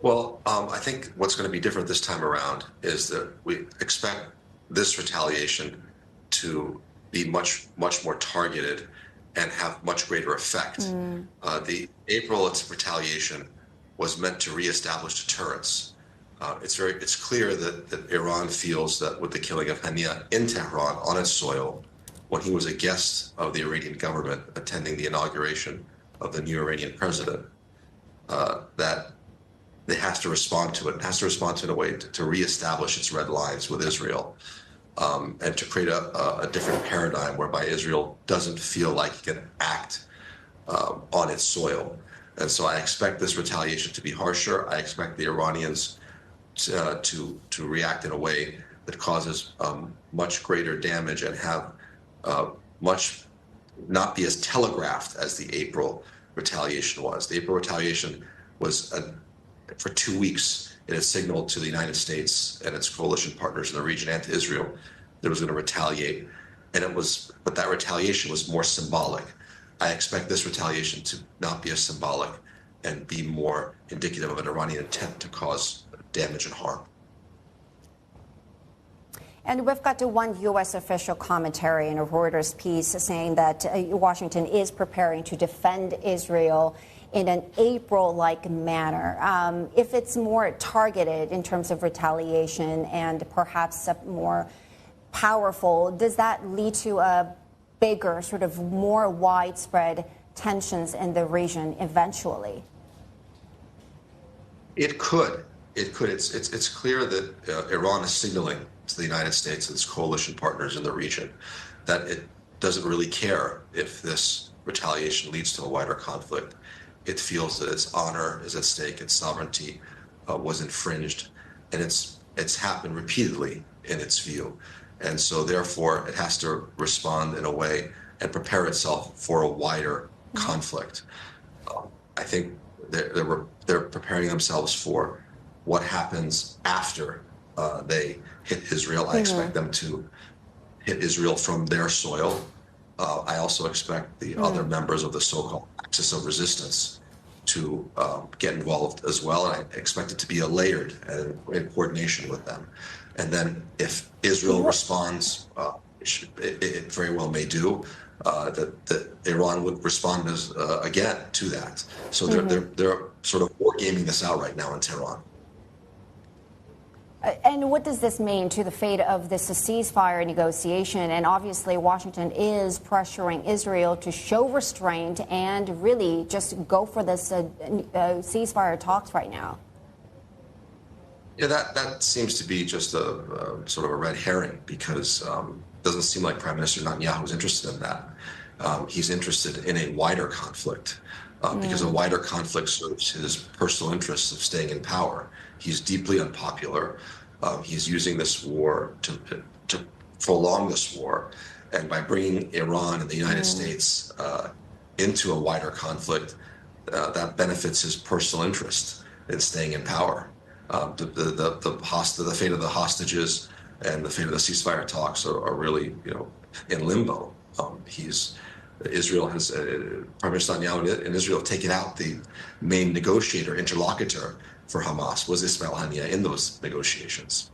I think what's going to be different this time around is that we expect this retaliation to be much more targeted and have much greater effect. The April retaliation was meant to reestablish deterrence. It's clear that Iran feels that with the killing of Haniyeh in Tehran on its soil, when he was a guest of the Iranian government attending the inauguration of the new Iranian president, that it has to respond to it. It has to respond to it in a way to reestablish its red lines with Israel, and to create a different paradigm whereby Israel doesn't feel like it can act on its soil. And so I expect this retaliation to be harsher. I expect the Iranians to react in a way that causes much greater damage and have much not be as telegraphed as the April retaliation was. The April retaliation was for 2 weeks. It had signaled to the United States and its coalition partners in the region and to Israel that it was going to retaliate, but that retaliation was more symbolic. I expect this retaliation to not be as symbolic and be more indicative of an Iranian intent to cause damage and harm. And we've got to one U.S. official commentary in a Reuters piece saying that Washington is preparing to defend Israel in an April-like manner. If it's more targeted in terms of retaliation and perhaps more powerful, does that lead to a bigger, sort of more widespread tensions in the region eventually? It could. It could. It's clear that Iran is signaling to the United States and its coalition partners in the region that it doesn't really care if this retaliation leads to a wider conflict. It feels that its honor is at stake, its sovereignty was infringed, and it's happened repeatedly in its view. And so therefore it has to respond in a way and prepare itself for a wider conflict. I think they're preparing themselves for what happens after they hit Israel. I expect them to hit Israel from their soil. I also expect the other members of the so-called axis of resistance to get involved as well. And I expect it to be layered and in coordination with them. And then if Israel responds, it very well may do, that Iran would respond again to that. So they're sort of wargaming this out right now in Tehran. And what does this mean to the fate of this ceasefire negotiation? And obviously, Washington is pressuring Israel to show restraint and really just go for this ceasefire talks right now. Yeah, that seems to be just a sort of a red herring, because it doesn't seem like Prime Minister Netanyahu is interested in that. He's interested in a wider conflict, because a wider conflict serves his personal interests of staying in power. He's deeply unpopular. He's using this war to prolong this war. And by bringing Iran and the United States into a wider conflict, that benefits his personal interest in staying in power. The fate of the hostages and the fate of the ceasefire talks are really, in limbo. Israel has, Prime Minister Netanyahu in Israel have taken out the main interlocutor for Hamas was Ismail Haniyeh in those negotiations.